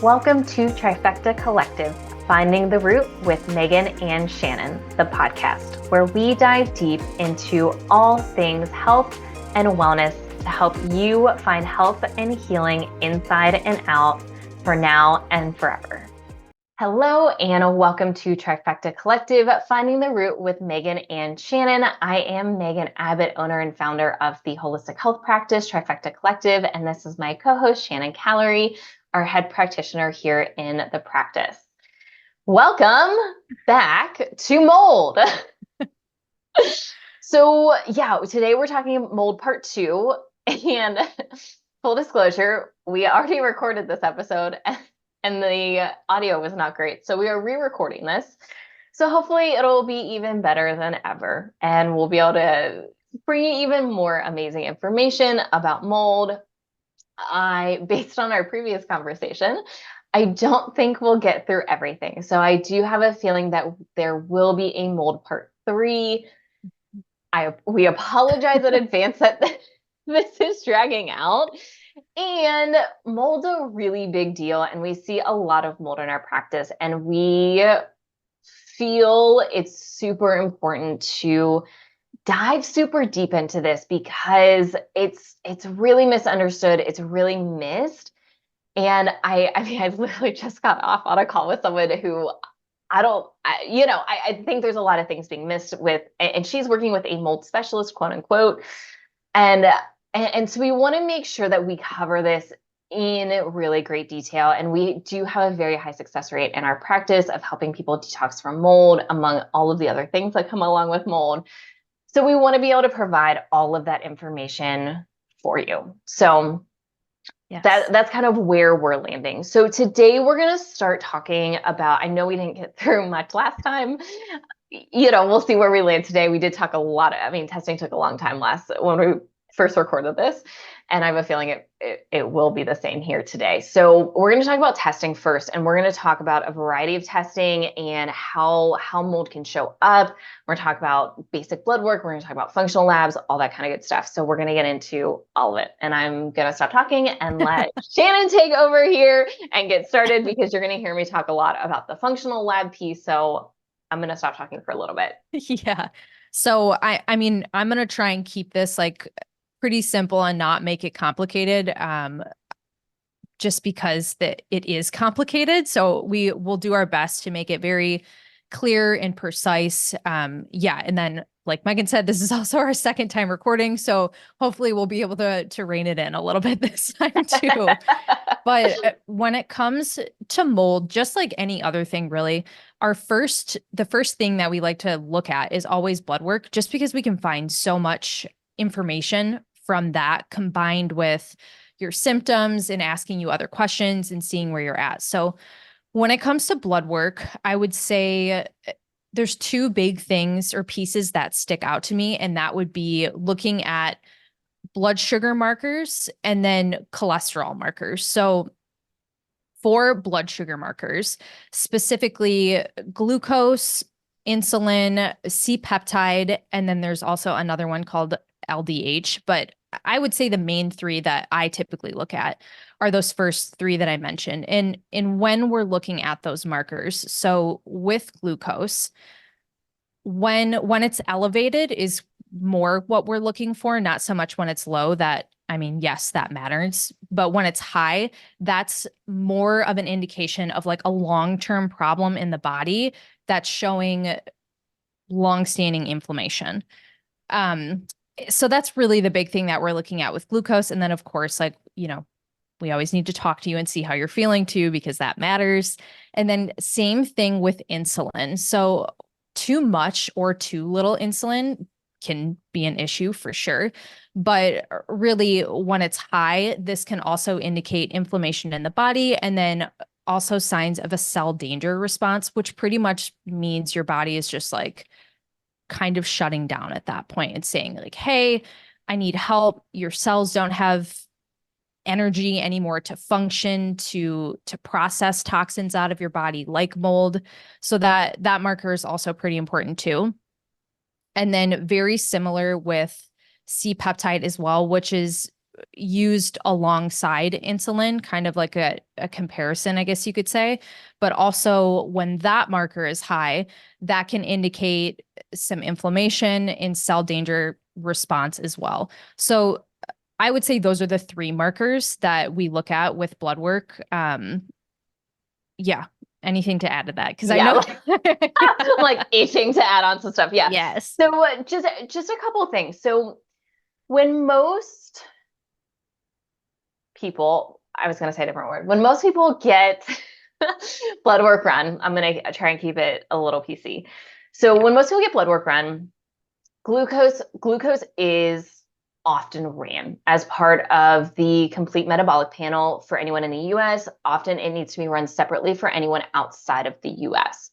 Welcome to Trifecta Collective, Finding the Root with Megan and Shannon, the podcast, where we dive deep into all things health and wellness to help you find health and healing inside and out for now and forever. Hello and welcome to Trifecta Collective, Finding the Root with Megan and Shannon. I am Megan Abbott, owner and founder of the holistic health practice Trifecta Collective, and this is my co-host Shannon Callery, our head practitioner here in the practice. Welcome back to mold. So today we're talking mold part 2, and full disclosure, we already recorded this episode and the audio was not great. So we are re-recording this. So hopefully it'll be even better than ever. And we'll be able to bring you even more amazing information about mold. Based on our previous conversation, I don't think we'll get through everything. So I do have a feeling that there will be a mold part 3. We apologize in advance that this is dragging out. And mold's a really big deal, and we see a lot of mold in our practice, and we feel it's super important to dive super deep into this because it's really misunderstood, it's really missed. And I literally just got off on a call with someone who I think there's a lot of things being missed with, and she's working with a mold specialist, quote unquote. And so we want to make sure that we cover this in really great detail. And we do have a very high success rate in our practice of helping people detox from mold, among all of the other things that come along with mold. So we want to be able to provide all of that information for you. So yes, that's kind of where we're landing. So today we're going to start talking about, I know we didn't get through much last time. We'll see where we land today. We did talk a lot. Testing took a long time when we first recorded this, and I have a feeling it will be the same here today. So we're going to talk about testing first, and we're going to talk about a variety of testing and how mold can show up. We're going to talk about basic blood work. We're going to talk about functional labs, all that kind of good stuff. So we're going to get into all of it, and I'm going to stop talking and let Shannon take over here and get started, because you're going to hear me talk a lot about the functional lab piece. So I'm going to stop talking for a little bit. Yeah. So I'm going to try and keep this pretty simple and not make it complicated, just because it is complicated. So we will do our best to make it very clear and precise. And then, like Megan said, this is also our second time recording, so hopefully we'll be able to rein it in a little bit this time too. But when it comes to mold, just like any other thing, really, the first thing that we like to look at is always blood work, just because we can find so much information from that, combined with your symptoms and asking you other questions and seeing where you're at. So when it comes to blood work, I would say there's 2 big things or pieces that stick out to me, and that would be looking at blood sugar markers and then cholesterol markers. So for blood sugar markers, specifically glucose, insulin, C-peptide, and then there's also another one called LDH. But I would say the main 3 that I typically look at are those first 3 that I mentioned. And when we're looking at those markers, so with glucose, when it's elevated is more what we're looking for, not so much when it's low. Yes, that matters. But when it's high, that's more of an indication of a long-term problem in the body that's showing long-standing inflammation. So that's really the big thing that we're looking at with glucose. And then, of course, we always need to talk to you and see how you're feeling too, because that matters. And then same thing with insulin. So too much or too little insulin can be an issue for sure. But really, when it's high, this can also indicate inflammation in the body, and then also signs of a cell danger response, which pretty much means your body is just kind of shutting down at that point and saying hey, I need help. Your cells don't have energy anymore to function, to process toxins out of your body like mold. So that marker is also pretty important too. And then very similar with C-peptide as well, which is used alongside insulin, kind of like a comparison, I guess you could say. But also when that marker is high, that can indicate some inflammation and cell danger response as well. So I would say those are the three markers that we look at with blood work. Yeah. Anything to add to that? Because I Yeah, know. like itching to add on some stuff. Yeah. Yes. So just a couple of things. So when most people, I was going to say a different word, when most people get blood work run, I'm going to try and keep it a little PC. So when most people get blood work run, glucose is often ran as part of the complete metabolic panel for anyone in the US. Often it needs to be run separately for anyone outside of the US.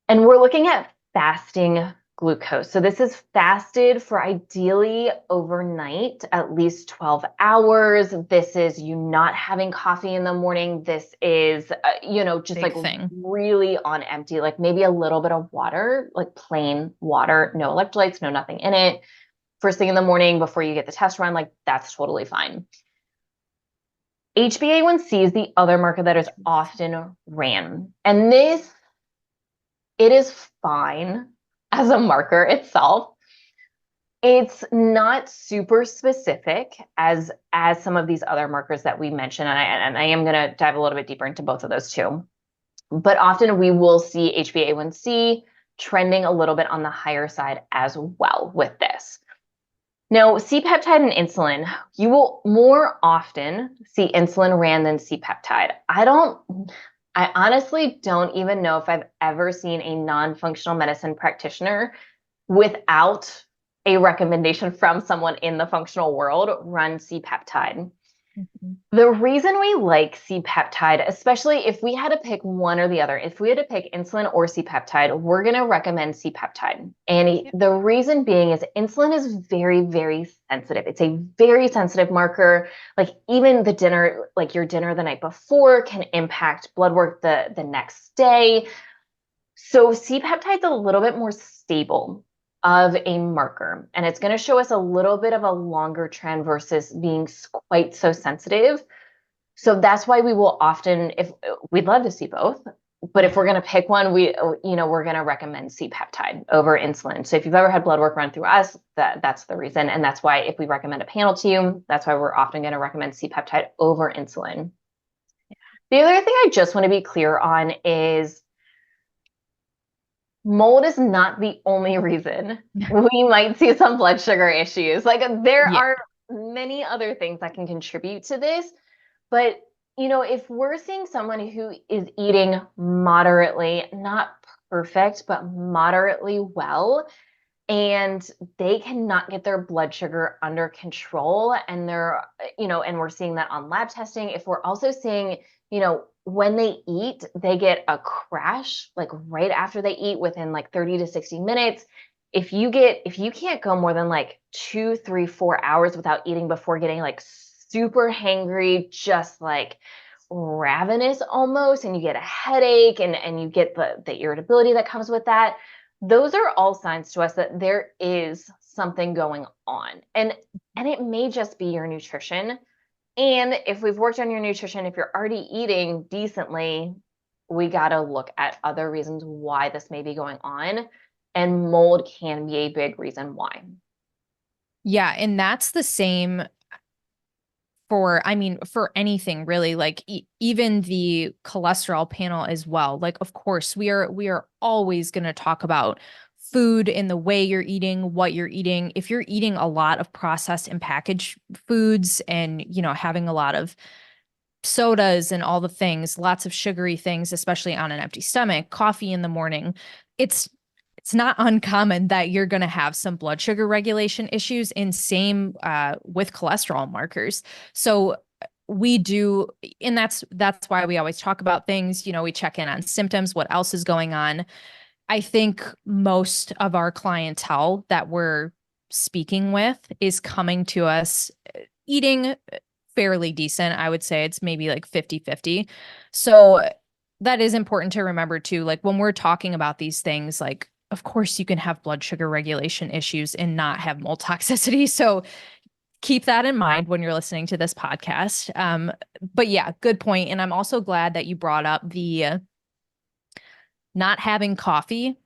And we're looking at fasting glucose. So this is fasted for ideally overnight, at least 12 hours. This is you not having coffee in the morning. This is, just Big like thing. really on empty, like maybe a little bit of water, like plain water, no electrolytes, no nothing in it. First thing in the morning before you get the test run, like that's totally fine. HbA1c is the other marker that is often ran. And it is fine as a marker itself. It's not super specific as some of these other markers that we mentioned, and I am going to dive a little bit deeper into both of those too. But often we will see HbA1c trending a little bit on the higher side as well with this. Now, C-peptide and insulin, you will more often see insulin ran than C-peptide. I honestly don't even know if I've ever seen a non-functional medicine practitioner without a recommendation from someone in the functional world run C-peptide. Mm-hmm. The reason we like C-peptide, especially if we had to pick one or the other, if we had to pick insulin or C-peptide, we're going to recommend C-peptide. And the reason being is insulin is very, very sensitive. It's a very sensitive marker. Like even the dinner, like your dinner the night before can impact blood work the next day. So C-peptide's a little bit more stable of a marker, and it's going to show us a little bit of a longer trend versus being quite so sensitive. So that's why we will often, if we'd love to see both, but if we're going to pick one, we're going to recommend C-peptide over insulin. So if you've ever had blood work run through us, that's the reason. And that's why if we recommend a panel to you, that's why we're often going to recommend C-peptide over insulin. The other thing I just want to be clear on is mold is not the only reason we might see some blood sugar issues. Like there are many other things that can contribute to this. But, if we're seeing someone who is eating moderately, not perfect, but moderately well, and they cannot get their blood sugar under control, and and we're seeing that on lab testing. If we're also seeing, when they eat, they get a crash, like right after they eat within like 30 to 60 minutes. If you can't go more than like 2, 3, 4 hours without eating before getting like super hangry, just like ravenous almost, and you get a headache and you get the irritability that comes with that, those are all signs to us that there is something going on. And it may just be your nutrition. And if we've worked on your nutrition, if you're already eating decently, we got to look at other reasons why this may be going on. And mold can be a big reason why. Yeah. And that's the same for anything really, like even the cholesterol panel as well. Like, of course, we are always going to talk about food and the way you're eating, what you're eating. If you're eating a lot of processed and packaged foods and, having a lot of sodas and all the things, lots of sugary things, especially on an empty stomach, coffee in the morning, it's not uncommon that you're going to have some blood sugar regulation issues, and same with cholesterol markers. So we do, and that's why we always talk about things, we check in on symptoms, what else is going on. I think most of our clientele that we're speaking with is coming to us eating fairly decent. I would say it's maybe like 50-50. So that is important to remember too. Like when we're talking about these things, like, of course you can have blood sugar regulation issues and not have mold toxicity. So keep that in mind when you're listening to this podcast. But yeah, good point. And I'm also glad that you brought up the not having coffee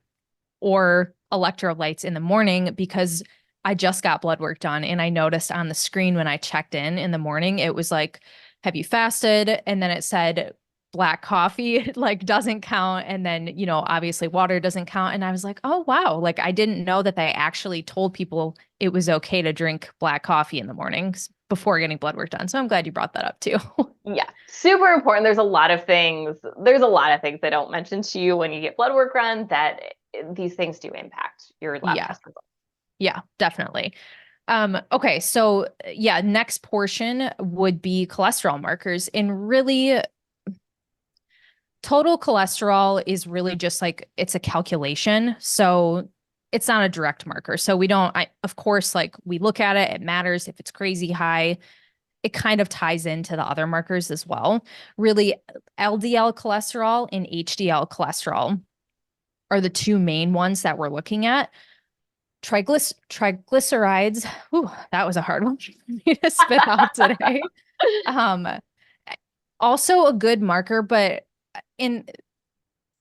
or electrolytes in the morning, because I just got blood work done and I noticed on the screen when I checked in the morning, it was like, have you fasted? And then it said black coffee like doesn't count. And then, obviously water doesn't count. And I was like, oh, wow. Like I didn't know that they actually told people it was okay to drink black coffee in the mornings before getting blood work done. So I'm glad you brought that up too. Yeah, super important. There's a lot of things they don't mention to you when you get blood work run that these things do impact your lab Yeah. test results. Yeah, definitely. Okay, so yeah, next portion would be cholesterol markers. And really, total cholesterol is really just like it's a calculation. So it's not a direct marker. So we don't, of course, like we look at it, it matters if it's crazy high. It kind of ties into the other markers as well. Really, LDL cholesterol and HDL cholesterol are the two main ones that we're looking at. Triglycerides, ooh, that was a hard one for me to spit out today. Um, Also a good marker, but in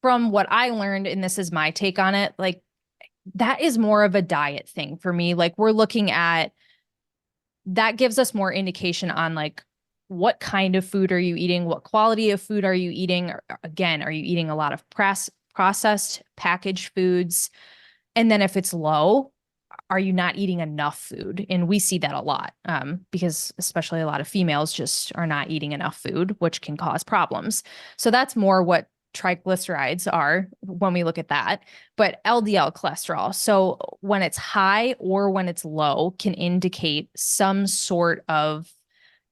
from what I learned, and this is my take on it, like that is more of a diet thing for me. Like we're looking at that gives us more indication on like what kind of food are you eating? What quality of food are you eating? Or, again, are you eating a lot of processed packaged foods? And then if it's low, are you not eating enough food? And we see that a lot because especially a lot of females just are not eating enough food, which can cause problems. So that's more what triglycerides are when we look at that. But LDL cholesterol, so when it's high or when it's low, can indicate some sort of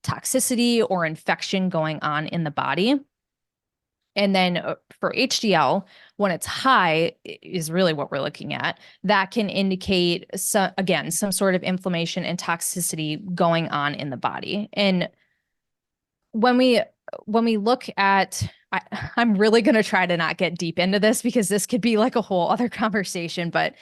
toxicity or infection going on in the body. And then for HDL, when it's high, is really what we're looking at. That can indicate, again, some sort of inflammation and toxicity going on in the body. And when we look at, I'm really going to try to not get deep into this because this could be like a whole other conversation, but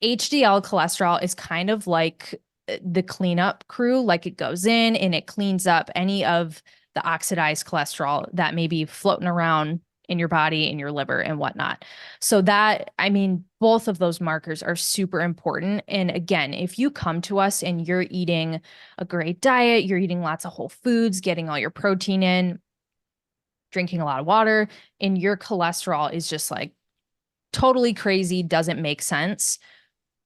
HDL cholesterol is kind of like the cleanup crew. Like it goes in and it cleans up any of the oxidized cholesterol that may be floating around in your body, in your liver and whatnot. So that, I mean, both of those markers are super important. And again, if you come to us and you're eating a great diet, you're eating lots of whole foods, getting all your protein in, drinking a lot of water, and your cholesterol is just like totally crazy, doesn't make sense,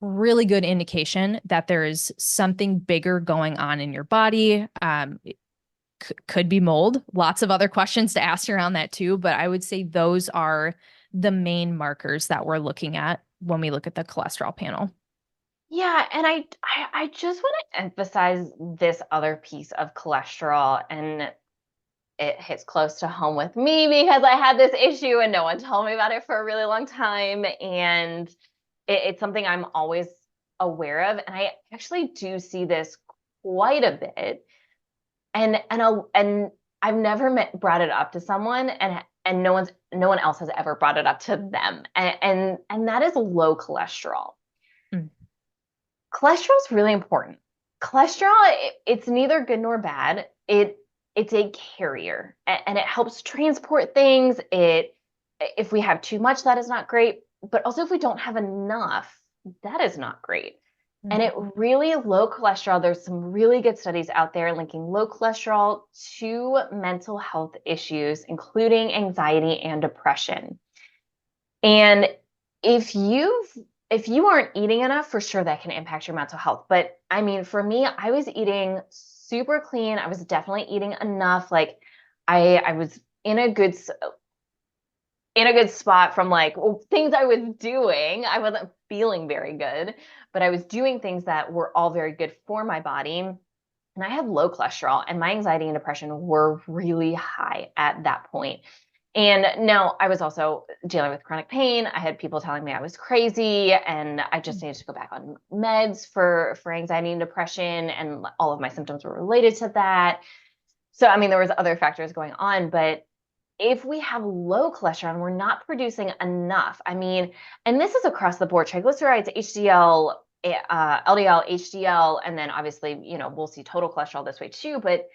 really good indication that there is something bigger going on in your body. Could be mold. Lots of other questions to ask around that too, but I would say those are the main markers that we're looking at when we look at the cholesterol panel. Yeah, and I just want to emphasize this other piece of cholesterol, and it hits close to home with me because I had this issue and no one told me about it for a really long time, and it's something I'm always aware of, and I actually do see this quite a bit, and I've never brought it up to someone, and no one else has ever brought it up to them, and that is low cholesterol. Mm. Cholesterol is really important. Cholesterol, it's neither good nor bad. It's a carrier, and it helps transport things. If we have too much, that is not great. But also, if we don't have enough, that is not great. And it really low cholesterol, there's some really good studies out there linking low cholesterol to mental health issues, including anxiety and depression. And if you aren't eating enough, for sure that can impact your mental health. But I mean, for me, I was eating super clean. I was definitely eating enough. Like I was in a good spot from like things I was doing. I wasn't feeling very good, but I was doing things that were all very good for my body. And I had low cholesterol, and my anxiety and depression were really high at that point. And now I was also dealing with chronic pain. I had people telling me I was crazy, and I just needed to go back on meds for anxiety and depression, and all of my symptoms were related to that. So I mean, there was other factors going on, but if we have low cholesterol and we're not producing enough, I mean, and this is across the board, triglycerides, HDL, LDL, HDL, and then obviously, we'll see total cholesterol this way too. But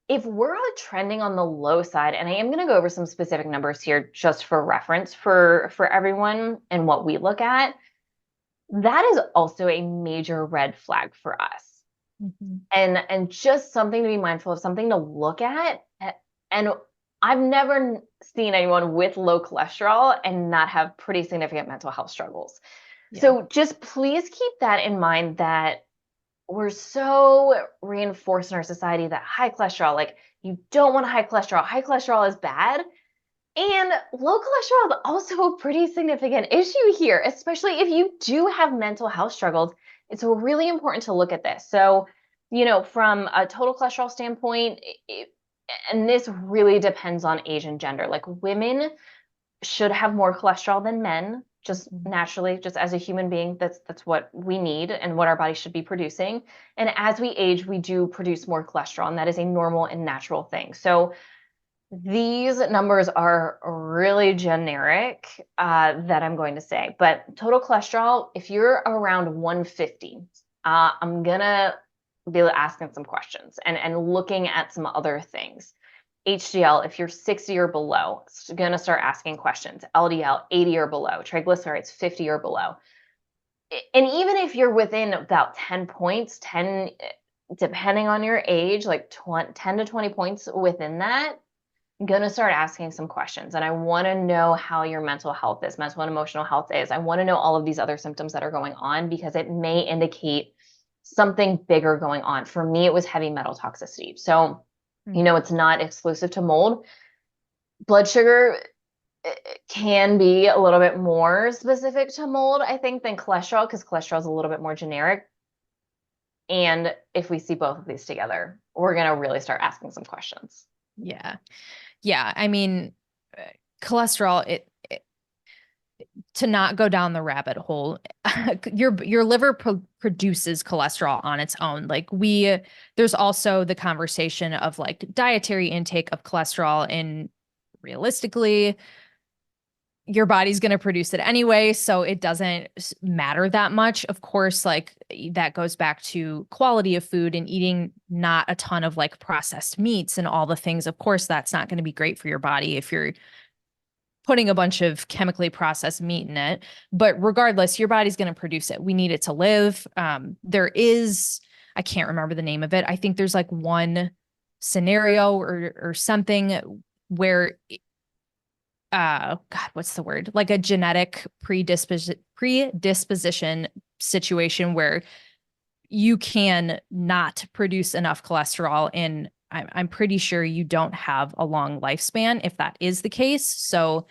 if we're trending on the low side, and I am going to go over some specific numbers here just for reference for everyone and what we look at, that is also a major red flag for us. Mm-hmm. And just something to be mindful of, something to look at. And I've never seen anyone with low cholesterol and not have pretty significant mental health struggles. Yeah. So just please keep that in mind, that we're so reinforced in our society that high cholesterol, like, you don't want high cholesterol. High cholesterol is bad. And low cholesterol is also a pretty significant issue here, especially if you do have mental health struggles. It's really important to look at this. So, from a total cholesterol standpoint, and this really depends on age and gender. Like, women should have more cholesterol than men, just naturally, just as a human being. That's what we need and what our body should be producing. And as we age, we do produce more cholesterol, and that is a normal and natural thing. So these numbers are really generic, that I'm going to say, but total cholesterol, if you're around 150, I'm gonna be asking some questions and looking at some other things. HDL, if you're 60 or below, it's gonna start asking questions. LDL, 80 or below. Triglycerides, 50 or below. And even if you're within about 10 points, 10, depending on your age, like 10 to 20 points within that, I'm going to start asking some questions. And I want to know how your mental health is, mental and emotional health is. I want to know all of these other symptoms that are going on, because it may indicate something bigger going on. For me, it was heavy metal toxicity. So, it's not exclusive to mold. Blood sugar can be a little bit more specific to mold, I think, than cholesterol, because cholesterol is a little bit more generic. And if we see both of these together, we're going to really start asking some questions. Yeah. Yeah. I mean, cholesterol, to not go down the rabbit hole, your liver produces cholesterol on its own. Like, there's also the conversation of like dietary intake of cholesterol, and realistically, your body's going to produce it anyway, so it doesn't matter that much. Of course, like, that goes back to quality of food and eating not a ton of like processed meats and all the things. Of course, that's not going to be great for your body if you're putting a bunch of chemically processed meat in it. But regardless, your body's going to produce it. We need it to live. I can't remember the name of it. I think there's like one scenario or something where, God, what's the word? Like a genetic predisposition situation where you can not produce enough cholesterol, and I'm pretty sure you don't have a long lifespan if that is the case. So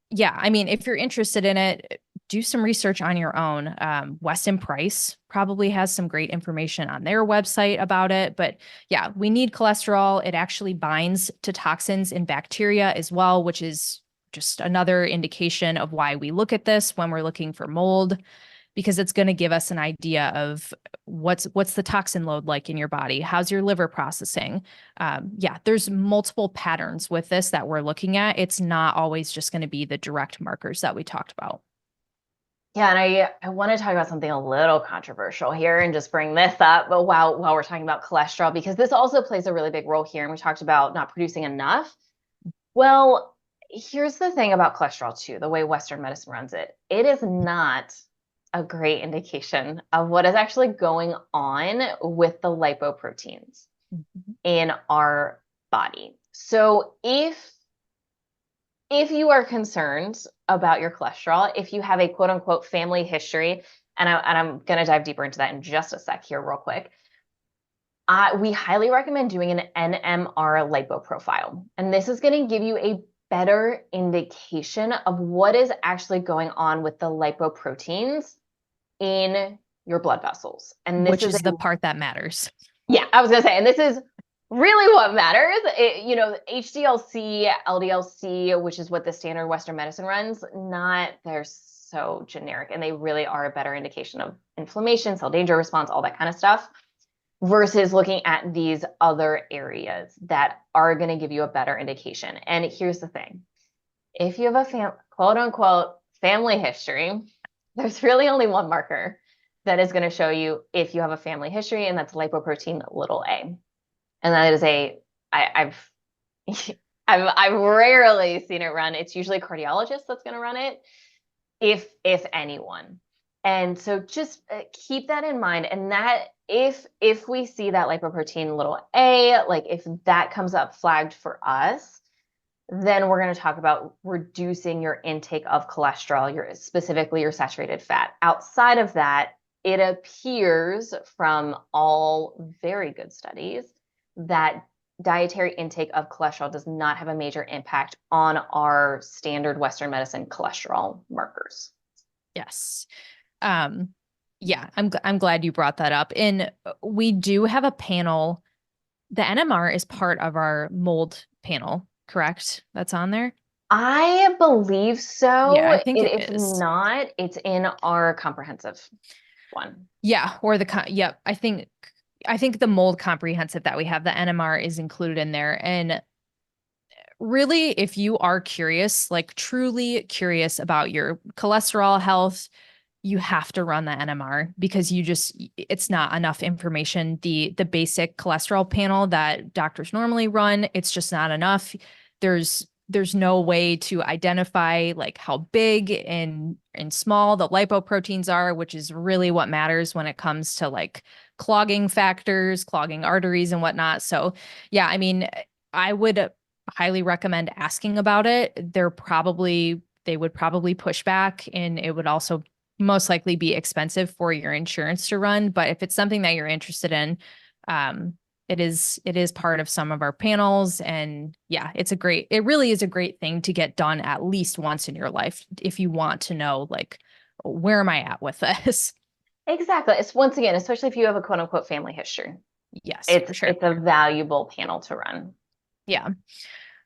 yeah, I mean, if you're interested in it, do some research on your own. Weston Price probably has some great information on their website about it. But yeah, we need cholesterol. It actually binds to toxins in bacteria as well, which is just another indication of why we look at this when we're looking for mold, because it's going to give us an idea of what's the toxin load like in your body. How's your liver processing? Yeah, there's multiple patterns with this that we're looking at. It's not always just going to be the direct markers that we talked about. Yeah, and I want to talk about something a little controversial here and just bring this up, but while we're talking about cholesterol, because this also plays a really big role here, and we talked about not producing enough. Well, here's the thing about cholesterol too, the way Western medicine runs it. It is not a great indication of what is actually going on with the lipoproteins in our body. So if you are concerned about your cholesterol, if you have a quote unquote family history, and I'm going to dive deeper into that in just a sec here real quick, we highly recommend doing an NMR lipoprofile. And this is going to give you a better indication of what is actually going on with the lipoproteins in your blood vessels. And which is the part that matters. Yeah, I was going to say, and this is really what matters. HDL-C, LDL-C, which is what the standard Western medicine runs, they're so generic, and they really are a better indication of inflammation, cell danger response, all that kind of stuff, versus looking at these other areas that are going to give you a better indication. And here's the thing. If you have a quote unquote family history, there's really only one marker that is going to show you if you have a family history, and that's lipoprotein little a. And that is I've I've rarely seen it run. It's usually a cardiologist that's going to run it, if anyone. And so just keep that in mind. And that if we see that lipoprotein little a, like if that comes up flagged for us, then we're going to talk about reducing your intake of cholesterol, specifically your saturated fat. Outside of that, it appears from all very good studies that dietary intake of cholesterol does not have a major impact on our standard Western medicine cholesterol markers. Yes. Yeah, I'm glad you brought that up. And we do have a panel. The NMR is part of our mold panel, correct? That's on there? I believe so. Yeah, I think it If is. not, it's in our comprehensive one. Yeah, or yep, I think the mold comprehensive that we have, the NMR is included in there. And really, if you are curious, like truly curious about your cholesterol health, you have to run the NMR because it's not enough information. The basic cholesterol panel that doctors normally run, it's just not enough. There's no way to identify like how big and small the lipoproteins are, which is really what matters when it comes to like clogging factors, clogging arteries and whatnot. So yeah, I mean, I would highly recommend asking about it. They would probably push back, and it would also most likely be expensive for your insurance to run. But if it's something that you're interested in, it is part of some of our panels. And yeah, it really is a great thing to get done at least once in your life if you want to know, like, where am I at with this? Exactly. It's once again, especially if you have a quote unquote family history, Yes, it's for sure. it's a valuable panel to run. Yeah.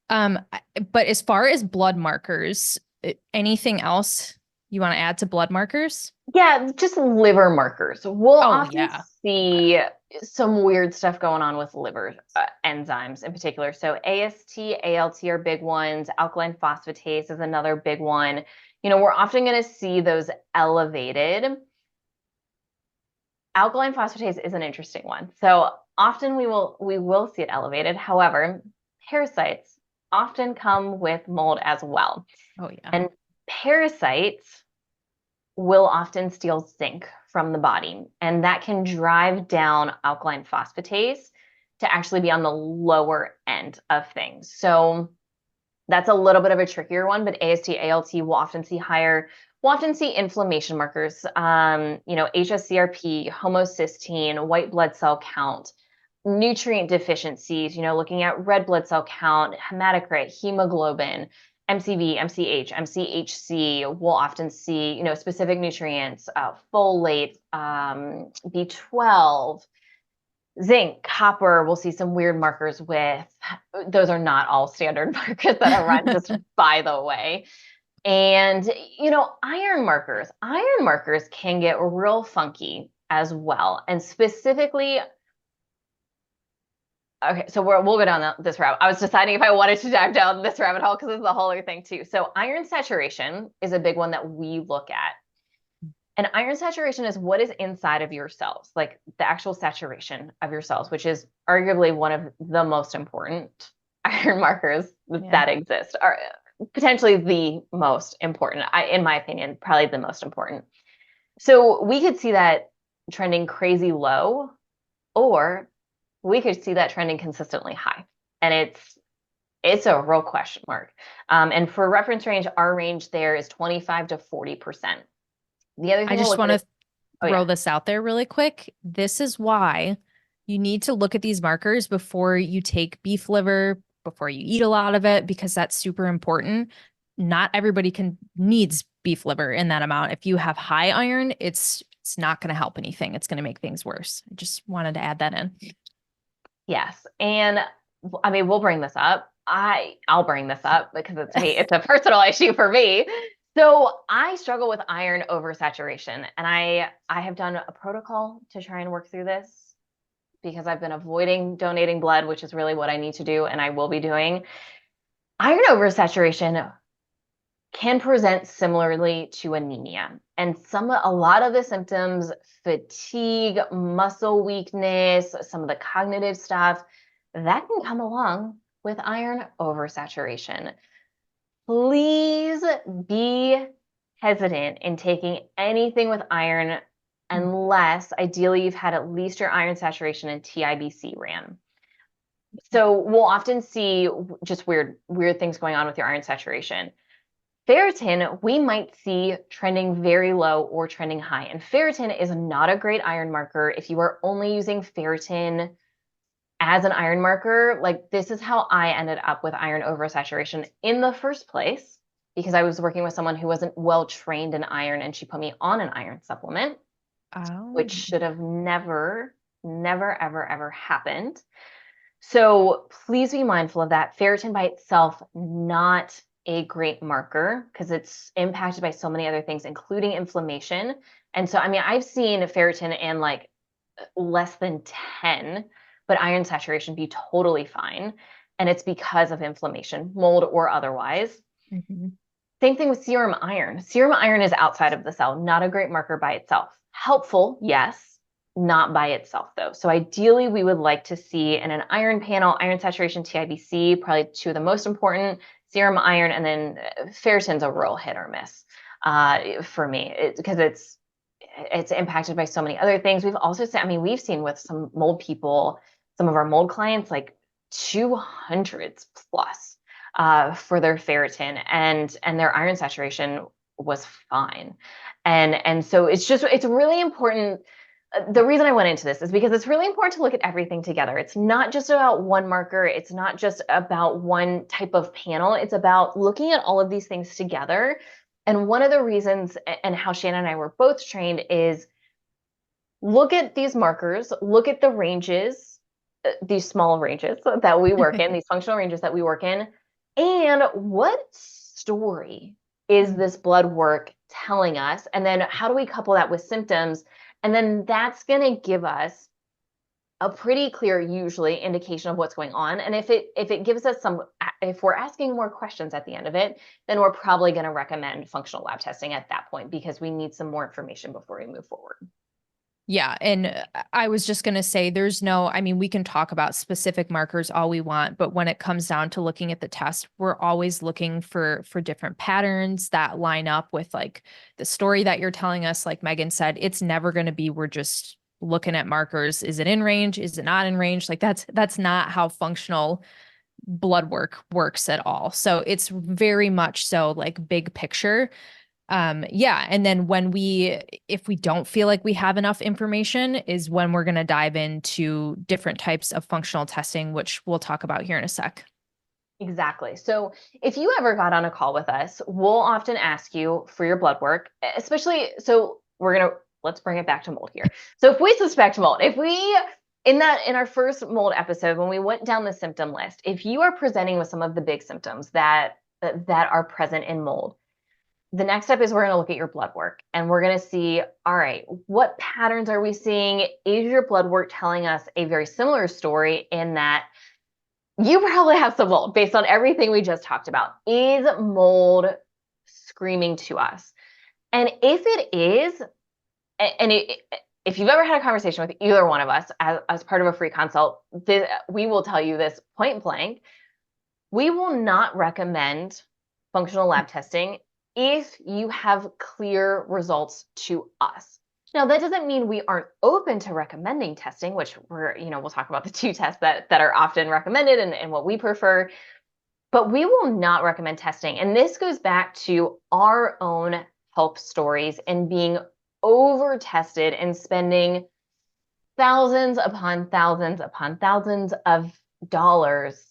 But as far as blood markers, anything else you want to add to blood markers? Yeah, just liver markers. We'll Oh, often yeah. see some weird stuff going on with liver enzymes in particular. So AST, ALT are big ones. Alkaline phosphatase is another big one. We're often going to see those elevated. Alkaline phosphatase is an interesting one. So often we will see it elevated. However, parasites often come with mold as well. Oh, yeah. And parasites will often steal zinc from the body, and that can drive down alkaline phosphatase to actually be on the lower end of things. So that's a little bit of a trickier one, but AST, ALT will often see higher. We'll often see inflammation markers, HSCRP, homocysteine, white blood cell count, nutrient deficiencies, looking at red blood cell count, hematocrit, hemoglobin, MCV, MCH, MCHC. We'll often see, specific nutrients, folate, B12, zinc, copper. We'll see some weird markers with. Those are not all standard markers that are run, just by the way. And, iron markers. Iron markers can get real funky as well. And specifically, okay, so we'll go down this route. I was deciding if I wanted to dive down this rabbit hole because it's a whole other thing too. So iron saturation is a big one that we look at. And iron saturation is what is inside of your cells, like the actual saturation of your cells, which is arguably one of the most important iron markers that exist, or potentially the most important, in my opinion, probably the most important. So we could see that trending crazy low, or we could see that trending consistently high. And it's a real question mark. And for reference range, our range there is 25 to 40%. The other thing I just want to throw yeah. this out there really quick. This is why you need to look at these markers before you take beef liver, before you eat a lot of it, because that's super important. Not everybody needs beef liver in that amount. If you have high iron, it's not going to help anything. It's going to make things worse. I just wanted to add that in. Yes. And I mean, we'll bring this up. I'll bring this up because it's a personal issue for me. So I struggle with iron oversaturation, and I have done a protocol to try and work through this because I've been avoiding donating blood, which is really what I need to do, and I will be doing. Iron oversaturation can present similarly to anemia. And a lot of the symptoms, fatigue, muscle weakness, some of the cognitive stuff, that can come along with iron oversaturation. Please be hesitant in taking anything with iron unless ideally you've had at least your iron saturation and TIBC ran. So we'll often see just weird things going on with your iron saturation. Ferritin, we might see trending very low or trending high. And ferritin is not a great iron marker. If you are only using ferritin as an iron marker, like this is how I ended up with iron oversaturation in the first place, because I was working with someone who wasn't well trained in iron and she put me on an iron supplement, which should have never, ever, ever happened. So please be mindful of that. Ferritin by itself, not a great marker because it's impacted by so many other things, including inflammation. And so, I mean, I've seen ferritin in like less than 10, but iron saturation be totally fine. And it's because of inflammation, mold or otherwise. Mm-hmm. Same thing with serum iron. Serum iron is outside of the cell, not a great marker by itself. Helpful, yes, not by itself though. So ideally we would like to see in an iron panel, iron saturation, TIBC, probably two of the most important, serum iron, and then ferritin's a real hit or miss for me because it's impacted by so many other things. We've also seen, I mean, we've seen with some mold people, some of our mold clients, like 200s plus for their ferritin, and their iron saturation was fine. And so it's really important. The reason I went into this is because it's really important to look at everything together. It's not just about one marker. It's not just about one type of panel. It's about looking at all of these things together. And one of the reasons, and how Shannon and I were both trained, is look at these markers, look at the ranges, these small ranges that we work in, these functional ranges that we work in, and what story is this blood work telling us? And then how do we couple that with symptoms? And then that's going to give us a pretty clear, usually, indication of what's going on. And if it gives us if we're asking more questions at the end of it, then we're probably going to recommend functional lab testing at that point because we need some more information before we move forward. Yeah. And I was just going to say, I mean, we can talk about specific markers all we want, but when it comes down to looking at the test, we're always looking for different patterns that line up with like the story that you're telling us. Like Megan said, it's never going to be, we're just looking at markers. Is it in range? Is it not in range? Like that's not how functional blood work works at all. So it's very much so like big picture. Yeah. And then if we don't feel like we have enough information is when we're going to dive into different types of functional testing, which we'll talk about here in a sec. Exactly. So if you ever got on a call with us, we'll often ask you for your blood work, especially, so let's bring it back to mold here. So if we suspect mold, in our first mold episode, when we went down the symptom list, if you are presenting with some of the big symptoms that are present in mold, the next step is we're going to look at your blood work and we're going to see, all right, what patterns are we seeing? Is your blood work telling us a very similar story in that you probably have some mold based on everything we just talked about? Is mold screaming to us? And if it is, if you've ever had a conversation with either one of us as part of a free consult, we will tell you this point blank. We will not recommend functional lab testing if you have clear results to us. Now, that doesn't mean we aren't open to recommending testing, which we'll talk about the two tests that are often recommended and what we prefer, but we will not recommend testing. And this goes back to our own health stories and being over tested and spending thousands upon thousands upon thousands of dollars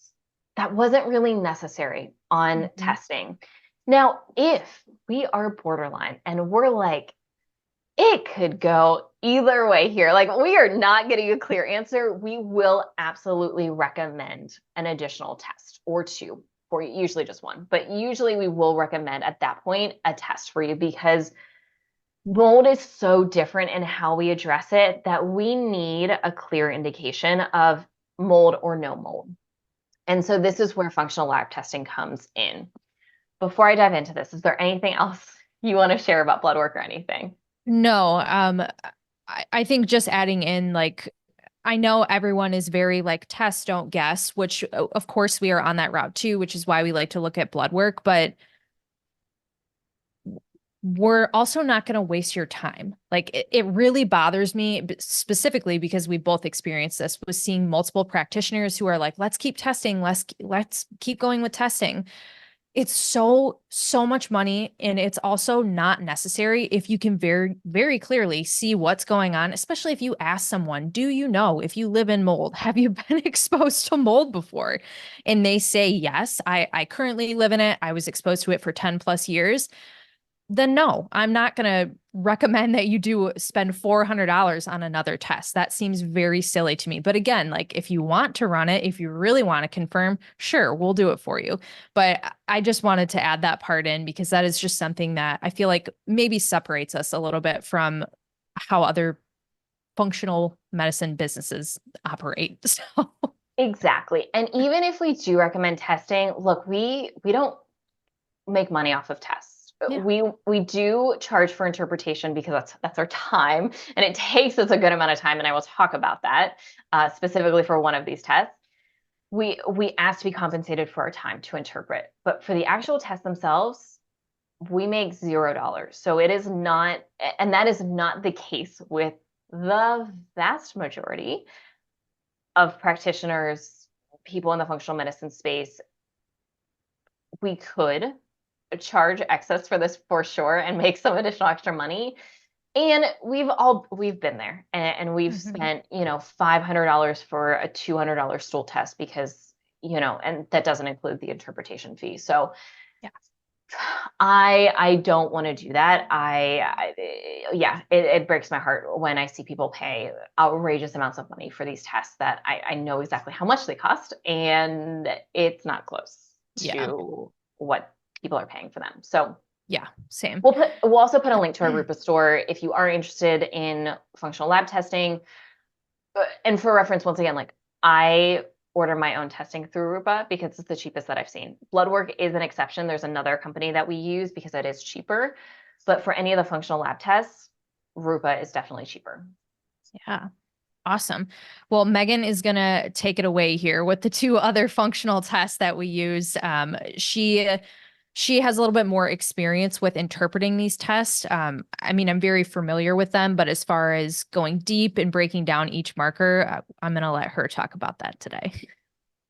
that wasn't really necessary on testing. Now, if we are borderline and we're like, it could go either way here, like we are not getting a clear answer, we will absolutely recommend an additional test or two, or usually just one, but usually we will recommend at that point a test for you because mold is so different in how we address it that we need a clear indication of mold or no mold. And so this is where functional lab testing comes in. before I dive into this, is there anything else you want to share about blood work or anything? No, I think just adding in like I know everyone is very like test, don't guess, which of course we are on that route too, which is why we like to look at blood work, but we're also not going to waste your time. Like it really bothers me specifically because we both experienced this with seeing multiple practitioners who are like, let's keep testing, let's keep going with testing. It's so much money, and it's also not necessary if you can very clearly see what's going on, especially if you ask someone, do you know if you live in mold, have you been exposed to mold before? And they say yes, I currently live in it, I was exposed to it for 10 plus years. Then no, I'm not going to recommend that you do spend $400 on another test. That seems very silly to me. But again, like if you want to run it, if you really want to confirm, sure, we'll do it for you. But I just wanted to add that part in because that is just something that I feel like maybe separates us a little bit from how other functional medicine businesses operate. So, Exactly. And even if we do recommend testing, look, we don't make money off of tests. yeah. We do charge for interpretation because that's our time, and it takes us a good amount of time. And I will talk about that specifically for one of these tests. We ask to be compensated for our time to interpret, but for the actual tests themselves, we make $0. So it is not, and that is not the case with the vast majority of practitioners, people in the functional medicine space. We could charge excess for this for sure and make some additional extra money. And we've been there, and we've Mhm. spent, $500 for a $200 stool test because, and that doesn't include the interpretation fee. So Yeah. I don't want to do that. Yeah, it breaks my heart when I see people pay outrageous amounts of money for these tests that I know exactly how much they cost, and it's not close Yeah. to what people are paying for them. So Yeah. Same. we'll also put a link to our Rupa store if you are interested in functional lab testing. And for reference, once again, like I order my own testing through Rupa because it's the cheapest that I've seen. Blood work is an exception. There's another company that we use because it is cheaper. But for any of the functional lab tests, Rupa is definitely cheaper. Yeah. Awesome. Well, Megan is going to take it away here with the two other functional tests that we use. She has a little bit more experience with interpreting these tests. I mean, I'm very familiar with them, but as far as going deep and breaking down each marker, I'm going to let her talk about that today.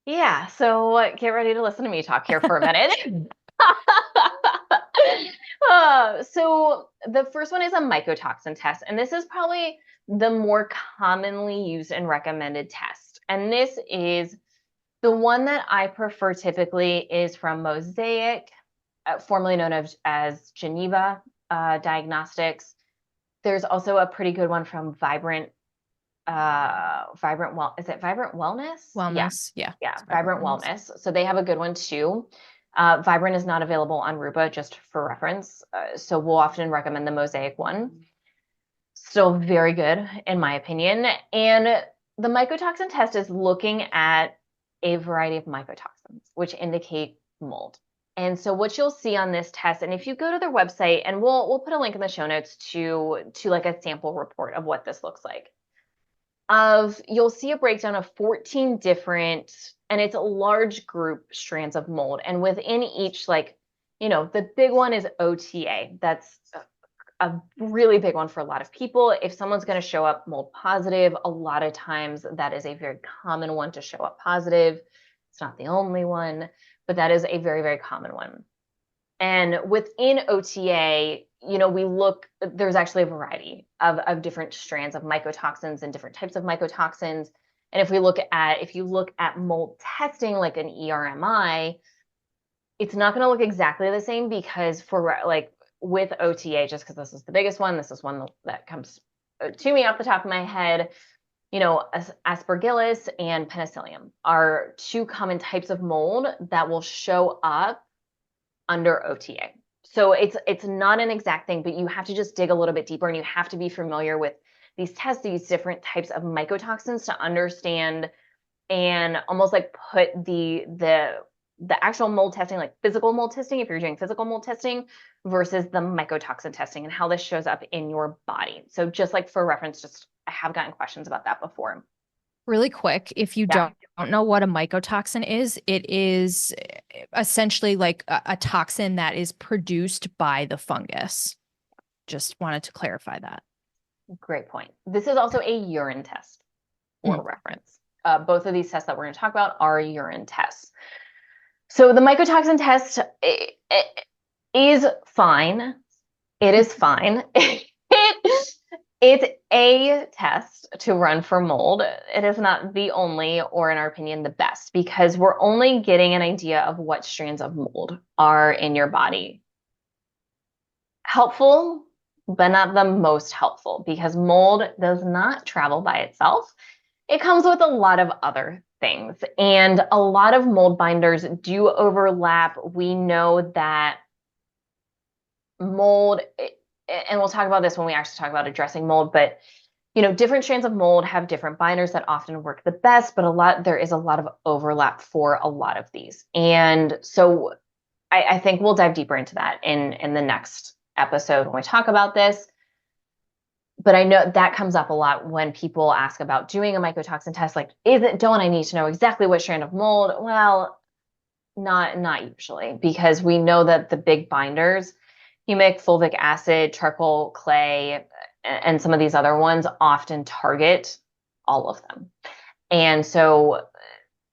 Yeah, so get ready to listen to me talk here for a minute. So the first one is a mycotoxin test, and this is probably the more commonly used and recommended test. And this is the one that I prefer typically is from Mosaic, formerly known as Geneva Diagnostics. There's also a pretty good one from is it Vibrant Wellness? Yeah, Wellness. Yeah. yeah, It's Vibrant Vibrant Wellness. Wellness. So they have a good one too. Vibrant is not available on Rupa, just for reference. So we'll often recommend the Mosaic one. Still very good, in my opinion. And the mycotoxin test is looking at a variety of mycotoxins, which indicate mold. And so what you'll see on this test, and if you go to their website, and we'll put a link in the show notes to like a sample report of what this looks like. You'll see a breakdown of 14 different, and it's a large group strands of mold. And within each, like, the big one is OTA. That's a really big one for a lot of people. If someone's going to show up mold positive, a lot of times that is a very common one to show up positive. It's not the only one, but that is a very, very common one. And within OTA, there's actually a variety of different strands of mycotoxins and different types of mycotoxins. And if you look at mold testing like an ERMI, it's not going to look exactly the same because for like with OTA, just because this is the biggest one, this is one that comes to me off the top of my head. Aspergillus and Penicillium are two common types of mold that will show up under OTA. So it's not an exact thing, but you have to just dig a little bit deeper, and you have to be familiar with these tests, these different types of mycotoxins to understand and almost like put the the actual mold testing, like physical mold testing, if you're doing physical mold testing, versus the mycotoxin testing and how this shows up in your body. So just like for reference, just I have gotten questions about that before. Really quick, if you Yeah. don't know what a mycotoxin is, it is essentially like a toxin that is produced by the fungus. Just wanted to clarify that. Great point. This is also a urine test for reference. Both of these tests that we're going to talk about are urine tests. So the mycotoxin test is fine. It is fine. It's a test to run for mold. It is not the only, or in our opinion, the best, because we're only getting an idea of what strands of mold are in your body. Helpful, but not the most helpful, because mold does not travel by itself. It comes with a lot of other things, and a lot of mold binders do overlap. We know that mold, and we'll talk about this when we actually talk about addressing mold, but different strands of mold have different binders that often work the best, but there is a lot of overlap for a lot of these. And so I think we'll dive deeper into that in the next episode when we talk about this. But I know that comes up a lot when people ask about doing a mycotoxin test, like, don't I need to know exactly what strand of mold? Well, not usually, because we know that the big binders, humic, fulvic acid, charcoal, clay, and some of these other ones often target all of them. And so,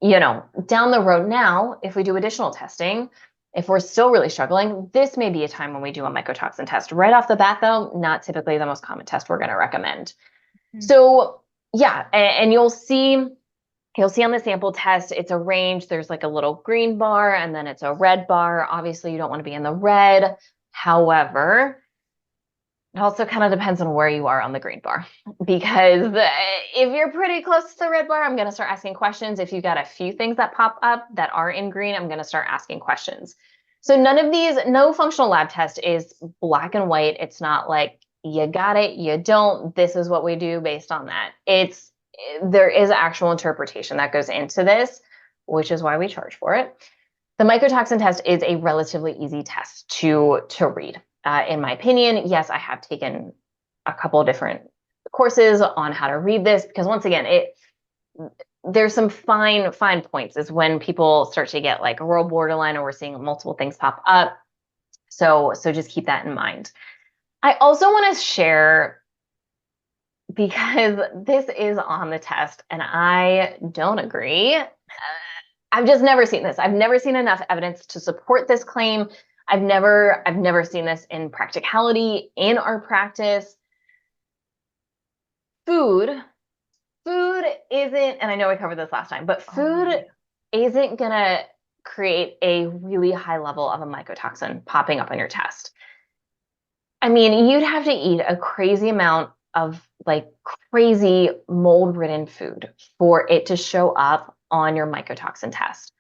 down the road now, if we do additional testing, if we're still really struggling, this may be a time when we do a mycotoxin test. Right off the bat, though, not typically the most common test we're going to recommend. So yeah, and you'll see on the sample test, it's a range. There's like a little green bar and then it's a red bar. Obviously, you don't want to be in the red. However, it also kind of depends on where you are on the green bar, because if you're pretty close to the red bar, I'm going to start asking questions. If you got a few things that pop up that are in green, I'm going to start asking questions. So no functional lab test is black and white. It's not like you got it, you don't, this is what we do based on that. There is actual interpretation that goes into this, which is why we charge for it. The mycotoxin test is a relatively easy test to read. In my opinion, yes, I have taken a couple of different courses on how to read this, because once again, there's some fine points is when people start to get like a real borderline, or we're seeing multiple things pop up. So just keep that in mind. I also want to share, because this is on the test and I don't agree. I've just never seen this. I've never seen enough evidence to support this claim. I've never seen this in practicality in our practice. Food isn't, and I know we covered this last time, but food isn't gonna create a really high level of a mycotoxin popping up on your test. I mean, you'd have to eat a crazy amount of like crazy mold-ridden food for it to show up on your mycotoxin test.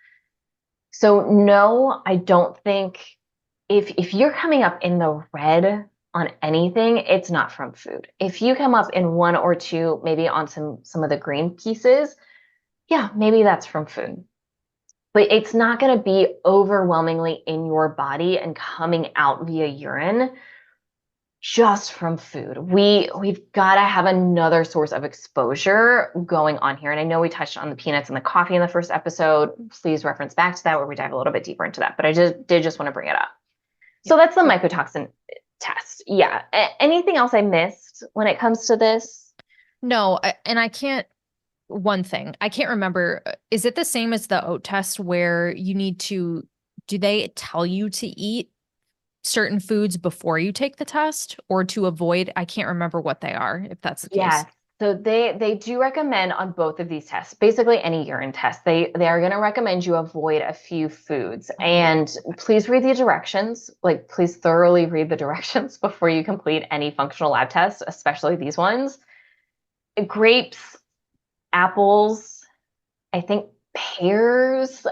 So no, I don't think, if you're coming up in the red on anything, it's not from food. If you come up in one or two, maybe on some of the green pieces, yeah, maybe that's from food. But it's not going to be overwhelmingly in your body and coming out via urine just from food. We've got to have another source of exposure going on here. And I know we touched on the peanuts and the coffee in the first episode. Please reference back to that where we dive a little bit deeper into that. But I did just want to bring it up. So that's the mycotoxin test. Yeah. Anything else I missed when it comes to this? No, and I can't. One thing I can't remember. Is it the same as the oat test where you need to? Do they tell you to eat certain foods before you take the test, or to avoid? I can't remember what they are, if that's the case. Yes. So they do recommend on both of these tests, basically any urine test, they are going to recommend you avoid a few foods. And please read the directions, like please thoroughly read the directions before you complete any functional lab tests, especially these ones. Grapes, apples, I think pears.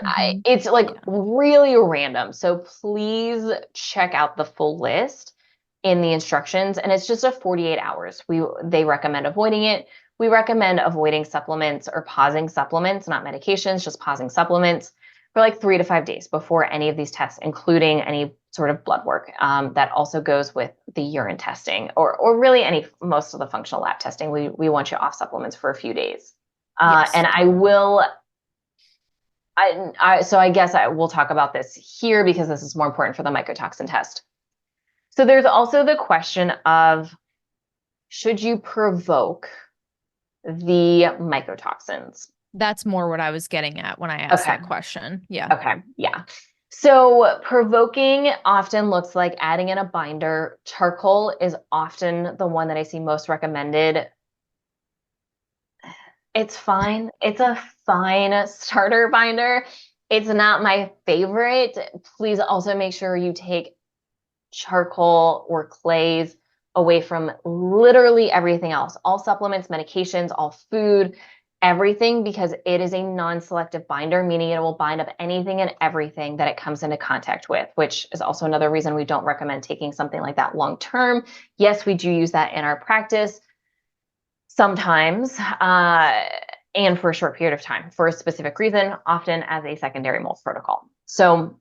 It's like really random. So please check out the full list in the instructions, and it's just a 48 hours. They recommend avoiding it. We recommend avoiding supplements or pausing supplements, not medications, just pausing supplements for like 3 to 5 days before any of these tests, including any sort of blood work. That also goes with the urine testing, or really most of the functional lab testing. We want you off supplements for a few days. Yes. And so I guess I will talk about this here because this is more important for the mycotoxin test. So there's also the question of, should you provoke the mycotoxins? That's more what I was getting at when I asked Okay. that question. Yeah. Okay. Yeah. So provoking often looks like adding in a binder. Charcoal is often the one that I see most recommended. It's fine. It's a fine starter binder. It's not my favorite. Please also make sure you take charcoal or clays away from literally everything else, all supplements, medications, all food, everything, because it is a non-selective binder, meaning it will bind up anything and everything that it comes into contact with, which is also another reason we don't recommend taking something like that long term. Yes, we do use that in our practice sometimes, and for a short period of time for a specific reason, often as a secondary mold protocol. So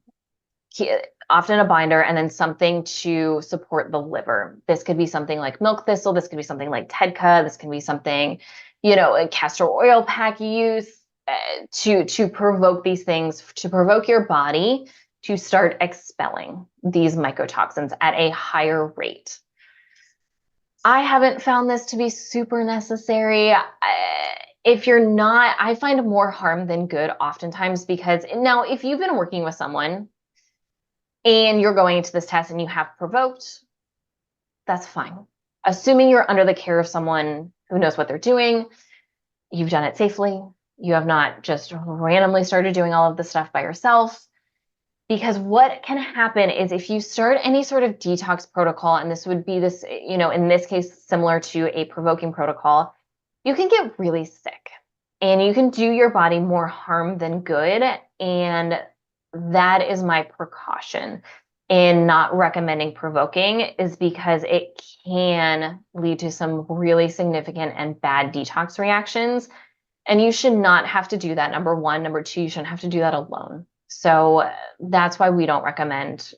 often a binder, and then something to support the liver. This could be something like milk thistle. This could be something like TEDCA. This can be something, a castor oil pack you use to provoke these things, to provoke your body to start expelling these mycotoxins at a higher rate. I haven't found this to be super necessary. If you're not, I find more harm than good oftentimes, because now if you've been working with someone and you're going into this test and you have provoked, that's fine. Assuming you're under the care of someone who knows what they're doing, you've done it safely, you have not just randomly started doing all of this stuff by yourself. Because what can happen is if you start any sort of detox protocol, and this would be this, in this case, similar to a provoking protocol, you can get really sick and you can do your body more harm than good. And that is my precaution in not recommending provoking, is because it can lead to some really significant and bad detox reactions. And you should not have to do that, number one. Number two, you shouldn't have to do that alone. So that's why we don't recommend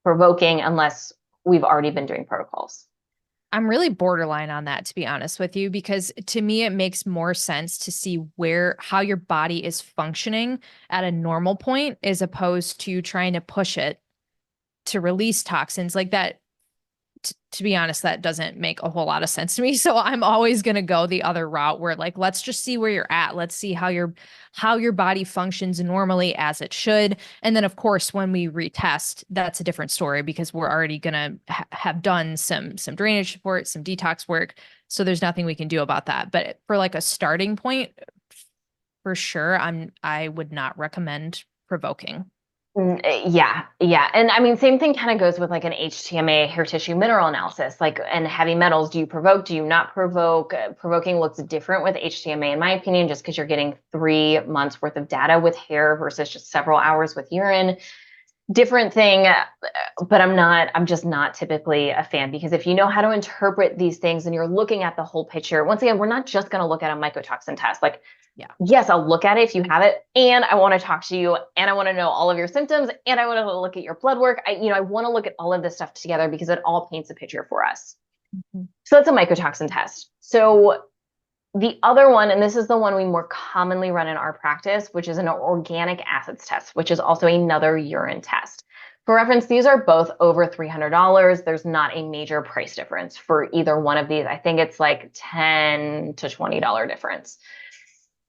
provoking unless we've already been doing protocols. I'm really borderline on that, to be honest with you, because to me, it makes more sense to see how your body is functioning at a normal point, as opposed to trying to push it to release toxins like that. To be honest, that doesn't make a whole lot of sense to me. So I'm always going to go the other route where, like, let's just see where you're at. Let's see how your body functions normally, as it should. And then of course, when we retest, that's a different story, because we're already going to have done some drainage support, some detox work. So there's nothing we can do about that. But for like a starting point, for sure, I would not recommend provoking. Yeah. And I mean, same thing kind of goes with like an HTMA, hair tissue mineral analysis, and heavy metals. Do you provoke? Do you not provoke? Provoking looks different with HTMA, in my opinion, just because you're getting 3 months worth of data with hair versus just several hours with urine. Different thing, but I'm just not typically a fan, because if you know how to interpret these things and you're looking at the whole picture, once again, we're not just going to look at a mycotoxin test. Yeah. Yes, I'll look at it if you have it, and I want to talk to you, and I want to know all of your symptoms, and I want to look at your blood work. I want to look at all of this stuff together, because it all paints a picture for us. Mm-hmm. So that's a mycotoxin test. So the other one, and this is the one we more commonly run in our practice, which is an organic acids test, which is also another urine test. For reference, these are both over $300. There's not a major price difference for either one of these. I think it's like $10 to $20 difference.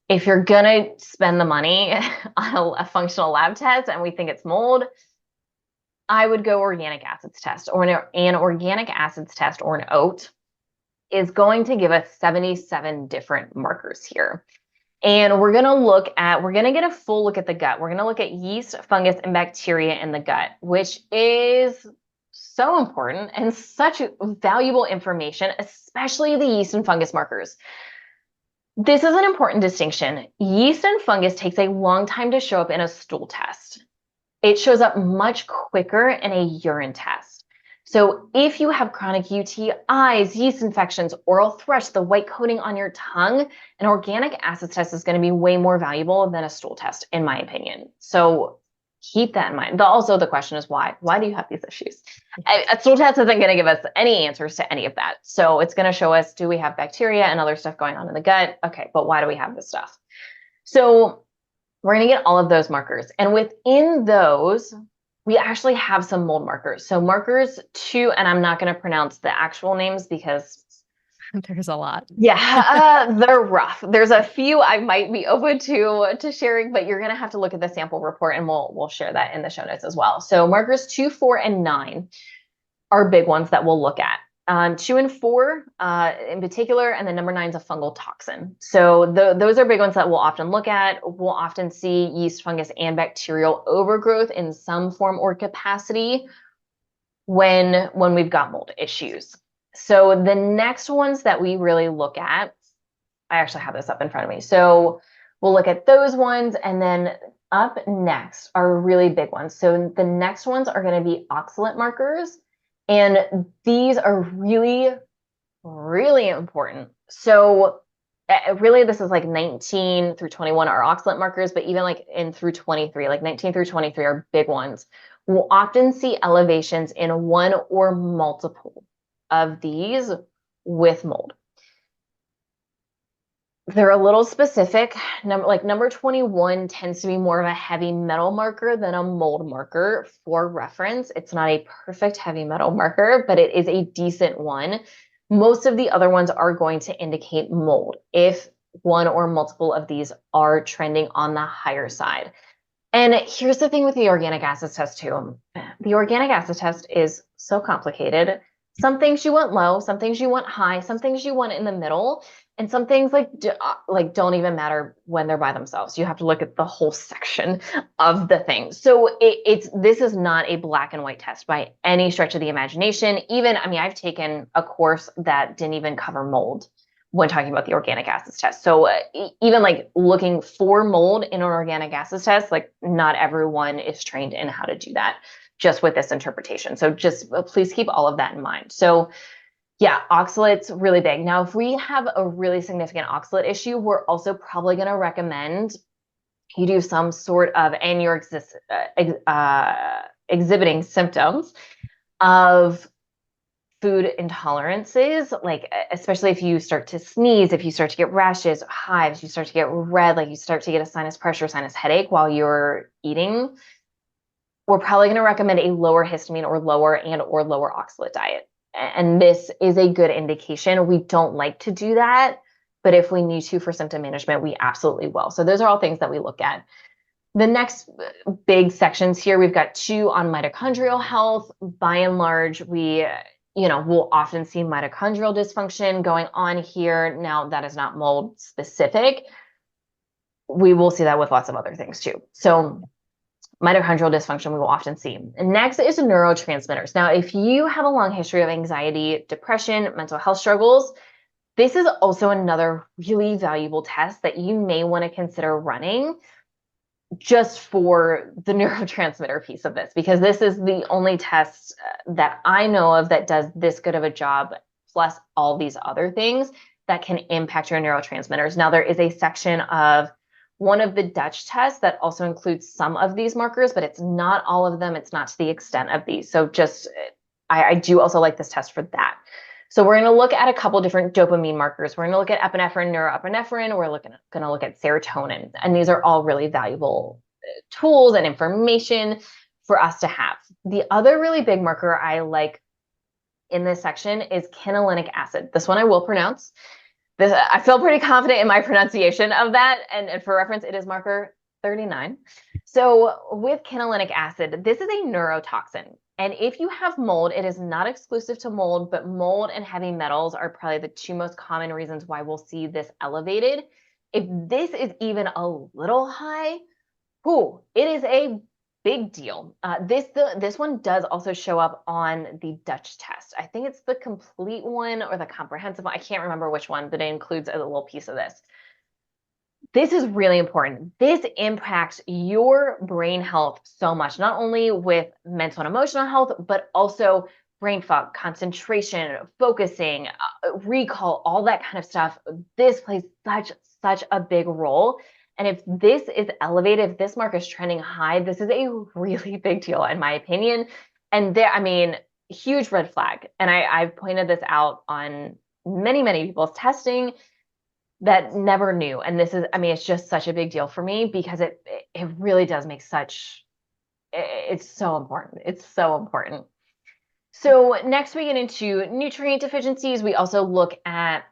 If you're gonna spend the money on a functional lab test and we think it's mold, I would go organic acids test, or an organic acids test, or an OAT is going to give us 77 different markers here. And we're gonna get a full look at the gut. We're gonna look at yeast, fungus, and bacteria in the gut, which is so important and such valuable information, especially the yeast and fungus markers. This is an important distinction. Yeast and fungus takes a long time to show up in a stool test. It shows up much quicker in a urine test. So if you have chronic UTIs, yeast infections, oral thrush, the white coating on your tongue, an organic acids test is going to be way more valuable than a stool test, in my opinion. So keep that in mind. Also, the question is why? Why do you have these issues? A stool test isn't going to give us any answers to any of that. So it's going to show us, do we have bacteria and other stuff going on in the gut? Okay, but why do we have this stuff? So we're going to get all of those markers. And within those, we actually have some mold markers. So markers 2, and I'm not going to pronounce the actual names because there's a lot. Yeah, they're rough. There's a few I might be open to sharing, but you're going to have to look at the sample report, and we'll share that in the show notes as well. So markers 2, 4, and 9 are big ones that we'll look at. 2 and 4 in particular, and then number 9 is a fungal toxin. So those are big ones that we'll often look at. We'll often see yeast, fungus, and bacterial overgrowth in some form or capacity when we've got mold issues. So the next ones that we really look at, I actually have this up in front of me. So we'll look at those ones, and then up next are really big ones. So the next ones are going to be oxalate markers. And these are really, really important. So really, this is like 19 through 21 are oxalate markers, but even like in through 23, like 19 through 23 are big ones. We'll often see elevations in one or multiple of these with mold. They're a little specific. Number 21 tends to be more of a heavy metal marker than a mold marker. For reference, it's not a perfect heavy metal marker, but it is a decent one. Most of the other ones are going to indicate mold if one or multiple of these are trending on the higher side. And here's the thing with the organic acids test too. The organic acid test is so complicated. Some things you want low, some things you want high, some things you want in the middle, and some things like don't even matter when they're by themselves. You have to look at the whole section of the thing. So this is not a black and white test by any stretch of the imagination. Even, I mean, I've taken a course that didn't even cover mold when talking about the organic acids test. So even like looking for mold in an organic acids test, like not everyone is trained in how to do that just with this interpretation. So just please keep all of that in mind. So yeah, oxalate's really big. Now, if we have a really significant oxalate issue, we're also probably going to recommend you do some sort of, and you're exhibiting symptoms of food intolerances, like especially if you start to sneeze, if you start to get rashes, hives, you start to get red, like you start to get a sinus pressure, sinus headache while you're eating, we're probably going to recommend a lower histamine or lower oxalate diet. And this is a good indication. We don't like to do that, but if we need to for symptom management, we absolutely will. So those are all things that we look at. The next big sections here, we've got 2 on mitochondrial health. By and large, we'll often see mitochondrial dysfunction going on here. Now, that is not mold specific. We will see that with lots of other things too. So mitochondrial dysfunction we will often see. And next is neurotransmitters. Now, if you have a long history of anxiety, depression, mental health struggles, this is also another really valuable test that you may want to consider running just for the neurotransmitter piece of this, because this is the only test that I know of that does this good of a job, plus all these other things that can impact your neurotransmitters. Now, there is a section of one of the Dutch tests that also includes some of these markers, but it's not all of them. It's not to the extent of these. So I do also like this test for that. So we're going to look at a couple different dopamine markers. We're going to look at epinephrine, neuroepinephrine. We're going to look at serotonin. And these are all really valuable tools and information for us to have. The other really big marker I like in this section is quinolinic acid. This one I will pronounce. I feel pretty confident in my pronunciation of that. And for reference, it is marker 39. So with quinolinic acid, this is a neurotoxin. And if you have mold, it is not exclusive to mold, but mold and heavy metals are probably the 2 most common reasons why we'll see this elevated. If this is even a little high, it is a big deal. This one does also show up on the Dutch test. I think it's the complete one or the comprehensive one. I can't remember which one, but it includes a little piece of this. This is really important. This impacts your brain health so much, not only with mental and emotional health, but also brain fog, concentration, focusing, recall, all that kind of stuff. This plays such a big role. And if this is elevated, if this mark is trending high, this is a really big deal, in my opinion. And there, I mean, huge red flag. And I've pointed this out on many people's testing that never knew. And this is, I mean, it's just such a big deal for me because it really does make it's so important. It's so important. So next we get into nutrient deficiencies. We also look at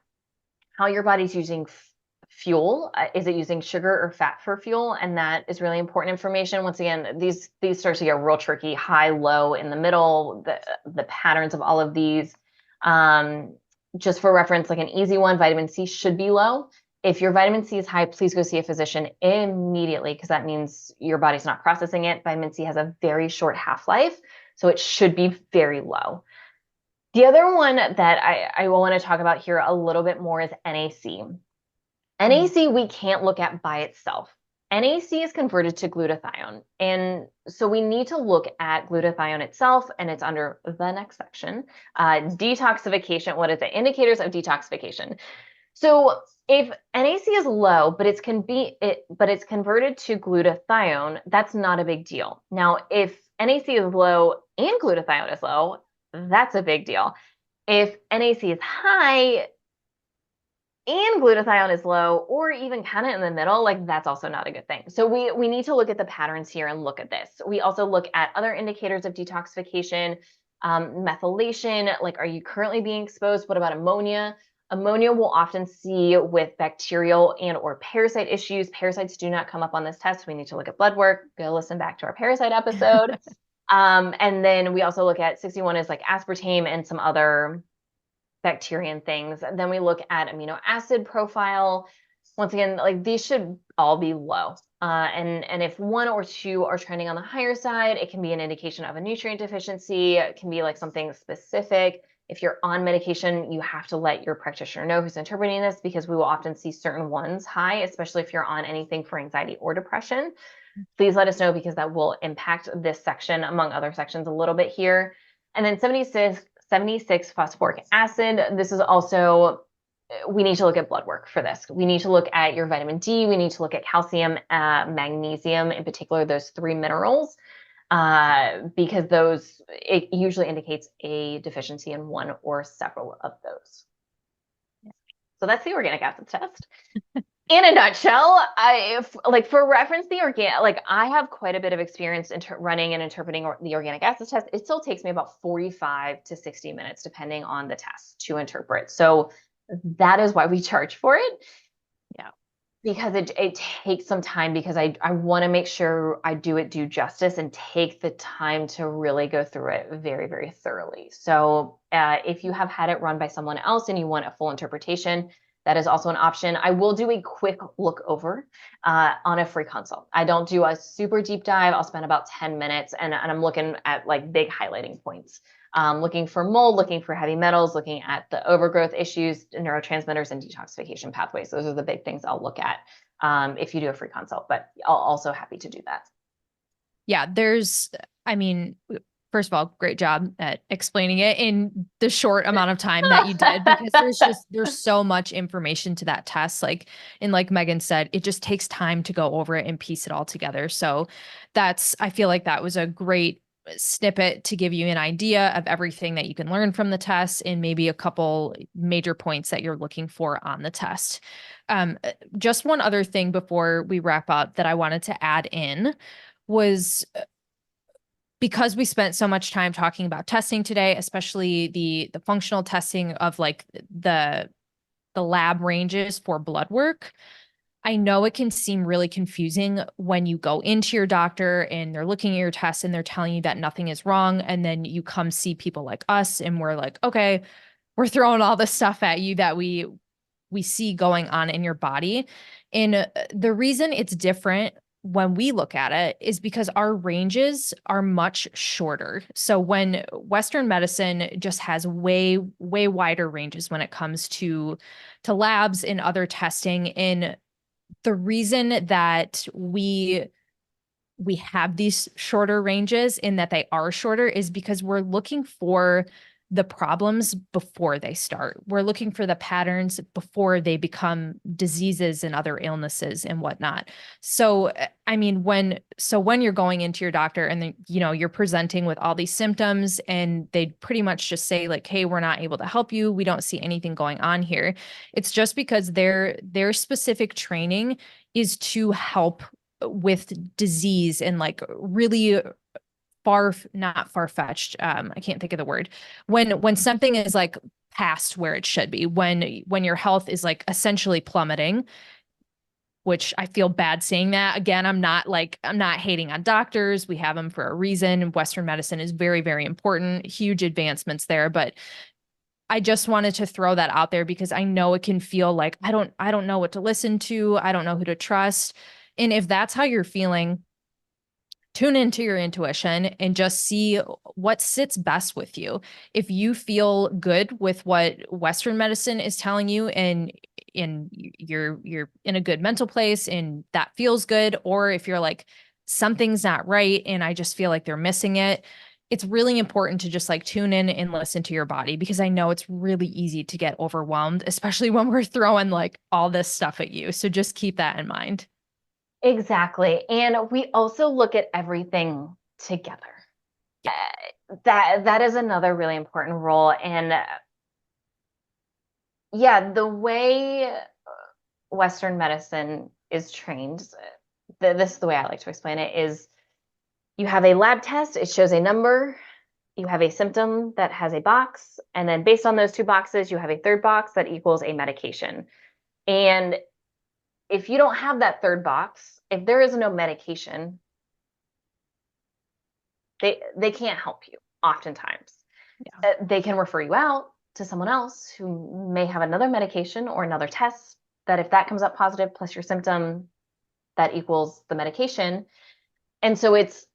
how your body's using fuel. Is it using sugar or fat for fuel? And that is really important information. Once again, these start to get real tricky, high, low, in the middle, the patterns of all of these. Just for reference, like an easy one, vitamin C should be low. If your vitamin C is high, please go see a physician immediately because that means your body's not processing it. Vitamin C has a very short half-life, so it should be very low. The other one that I will want to talk about here a little bit more is NAC. NAC we can't look at by itself. NAC is converted to glutathione. And so we need to look at glutathione itself, and it's under the next section, detoxification. What is it? Indicators of detoxification. So if NAC is low, but it's converted to glutathione, that's not a big deal. Now, if NAC is low and glutathione is low, that's a big deal. If NAC is high and glutathione is low, or even kind of in the middle, like that's also not a good thing. So we need to look at the patterns here and look at this. We also look at other indicators of detoxification, methylation, like are you currently being exposed? What about ammonia? Ammonia we'll often see with bacterial and or parasite issues. Parasites do not come up on this test. We need to look at blood work. Go listen back to our parasite episode. And then we also look at 61 is like aspartame and some other bacterian things. Then we look at amino acid profile. Once again, like these should all be low. And if one or two are trending on the higher side, it can be an indication of a nutrient deficiency. It can be like something specific. If you're on medication, you have to let your practitioner know who's interpreting this because we will often see certain ones high, especially if you're on anything for anxiety or depression. Please let us know because that will impact this section among other sections a little bit here. And then 76 phosphoric acid. This is also, we need to look at blood work for this. We need to look at your vitamin D. We need to look at calcium, magnesium, in particular, those three minerals, because it usually indicates a deficiency in one or several of those. So that's the organic acid test. In a nutshell, for reference, I have quite a bit of experience running and interpreting the organic acid test. It still takes me about 45 to 60 minutes, depending on the test, to interpret. So that is why we charge for it. Yeah. Because it takes some time because I want to make sure I do it due justice and take the time to really go through it very, very thoroughly. So if you have had it run by someone else and you want a full interpretation, that is also an option. I will do a quick look over on a free consult. I don't do a super deep dive. I'll spend about 10 minutes and I'm looking at like big highlighting points. Looking for mold, looking for heavy metals, looking at the overgrowth issues, neurotransmitters, and detoxification pathways. Those are the big things I'll look at if you do a free consult, but I'll also happy to do that. Yeah, first of all, great job at explaining it in the short amount of time that you did, because there's so much information to that test. Like Megan said, it just takes time to go over it and piece it all together. So I feel like that was a great snippet to give you an idea of everything that you can learn from the test and maybe a couple major points that you're looking for on the test. Just one other thing before we wrap up that I wanted to add in was, because we spent so much time talking about testing today, especially the functional testing of like the lab ranges for blood work. I know it can seem really confusing when you go into your doctor and they're looking at your tests and they're telling you that nothing is wrong. And then you come see people like us and we're like, okay, we're throwing all the stuff at you that we see going on in your body. And the reason it's different when we look at it is because our ranges are much shorter. So when Western medicine just has way, way wider ranges when it comes to labs and other testing. And the reason that we we have these shorter ranges in that they are shorter is because we're looking for the problems before they start. We're looking for the patterns before they become diseases and other illnesses and whatnot. So, I mean, when you're going into your doctor and then, you're presenting with all these symptoms and they pretty much just say like, hey, we're not able to help you. We don't see anything going on here. It's just because their specific training is to help with disease and like really not far-fetched. I can't think of the word. When something is like past where it should be, when your health is like essentially plummeting, which I feel bad saying that. Again, I'm not hating on doctors. We have them for a reason. Western medicine is very, very important, huge advancements there, but I just wanted to throw that out there because I know it can feel like I don't know what to listen to. I don't know who to trust. And if that's how you're feeling, tune into your intuition and just see what sits best with you. If you feel good with what Western medicine is telling you and you're in a good mental place and that feels good, or if you're like, something's not right and I just feel like they're missing it, it's really important to just like tune in and listen to your body, because I know it's really easy to get overwhelmed, especially when we're throwing like all this stuff at you. So just keep that in mind. Exactly. And we also look at everything together. Yeah. That is another really important role. And yeah, the way Western medicine is trained, this is the way I like to explain it, is you have a lab test, it shows a number, you have a symptom that has a box, and then based on those two boxes, you have a third box that equals a medication. And if you don't have that third box, if there is no medication, they can't help you oftentimes. Yeah. They can refer you out to someone else who may have another medication or another test that if that comes up positive plus your symptom, that equals the medication. And so it's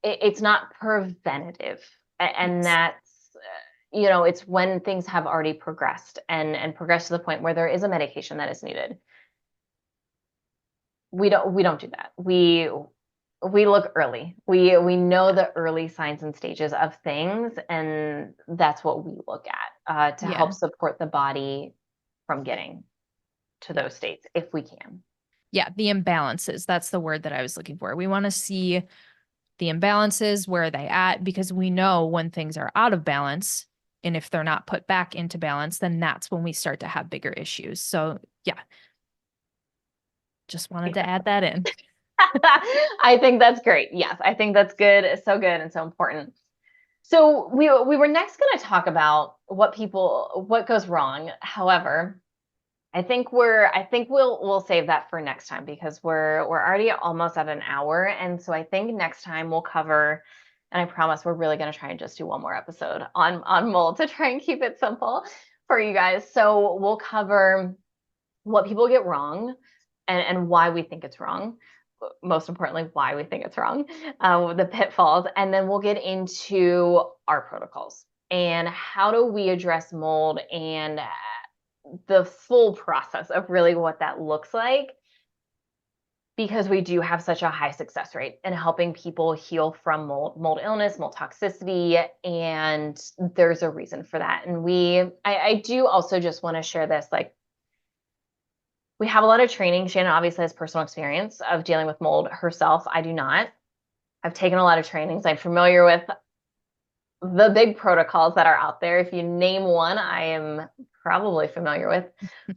not preventative. And Yes. that's it's when things have already progressed and progressed to the point where there is a medication that is needed. We don't do that. We look early. We know the early signs and stages of things, and that's what we look at to Yeah. help support the body from getting to Yeah. those states if we can. Yeah. The imbalances. That's the word that I was looking for. We want to see the imbalances, where are they at? Because we know when things are out of balance, and if they're not put back into balance, then that's when we start to have bigger issues. So yeah, just wanted to add that in. I think that's great. Yes, I think that's good. It's so good and so important. So we were next going to talk about what goes wrong. However, I think we'll save that for next time because we're already almost at an hour, and so I think next time we'll cover. And I promise we're really going to try and just do one more episode on mold to try and keep it simple for you guys. So we'll cover what people get wrong and why we think it's wrong. Most importantly, why we think it's wrong, the pitfalls, and then we'll get into our protocols and how do we address mold and the full process of really what that looks like, because we do have such a high success rate in helping people heal from mold illness, mold toxicity, and there's a reason for that. And I do also just want to share this, like, we have a lot of training. Shannon obviously has personal experience of dealing with mold herself. I do not. I've taken a lot of trainings. I'm familiar with the big protocols that are out there. If you name one, I am probably familiar with.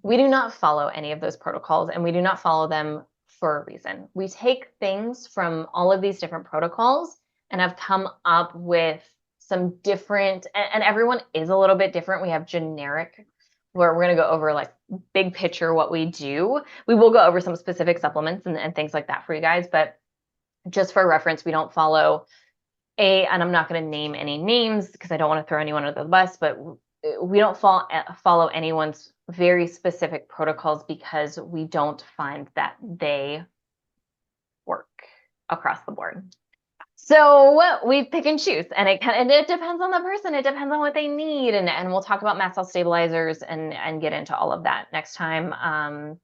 We do not follow any of those protocols, and we do not follow them for a reason. We take things from all of these different protocols and have come up with some different, and everyone is a little bit different. We have generic, where we're going to go over like big picture what we do. We will go over some specific supplements and things like that for you guys, but just for reference, we don't follow and I'm not going to name any names because I don't want to throw anyone under the bus, but we don't follow anyone's very specific protocols because we don't find that they work across the board. So we pick and choose, and it depends on the person. It depends on what they need, and we'll talk about mast cell stabilizers and get into all of that next time.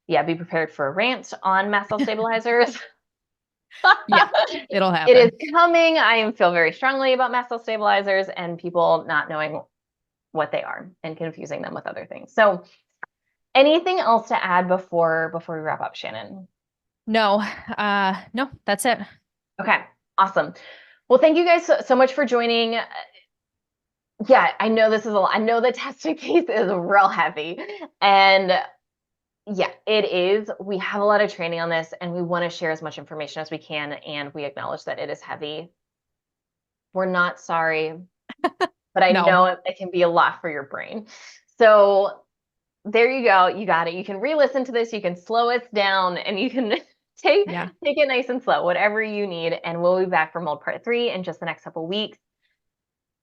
Yeah, be prepared for a rant on mast cell stabilizers. Yeah, it'll It is happen. coming. I feel very strongly about mast cell stabilizers and people not knowing what they are and confusing them with other things. So anything else to add before we wrap up, Shannon? No, no, that's it. Okay, awesome. Well, thank you guys so much for joining. Yeah, I know this is a lot. I know the testing piece is real heavy. And yeah, it is. We have a lot of training on this and we want to share as much information as we can. And we acknowledge that it is heavy. We're not sorry, but I No, know it can be a lot for your brain. So there you go. You got it. You can re-listen to this. You can slow us down and you can yeah. take it nice and slow, whatever you need. And we'll be back for Mold Part 3 in just the next couple of weeks.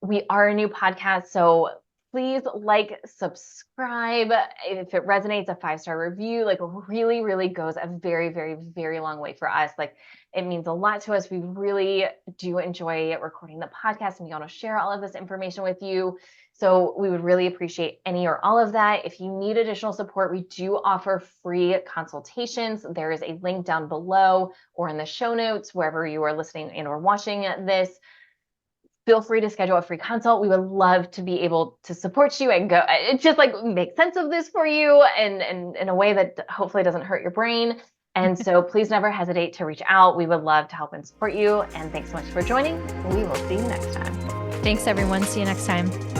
We are a new podcast, so please like, subscribe. If it resonates, a 5-star review, like really, really goes a very, very, very long way for us. Like it means a lot to us. We really do enjoy recording the podcast and being able to share all of this information with you. So we would really appreciate any or all of that. If you need additional support, we do offer free consultations. There is a link down below or in the show notes, wherever you are listening and or watching this. Feel free to schedule a free consult. We would love to be able to support you and go, it just like make sense of this for you and in a way that hopefully doesn't hurt your brain. And so please never hesitate to reach out. We would love to help and support you. And thanks so much for joining. We will see you next time. Thanks, everyone. See you next time.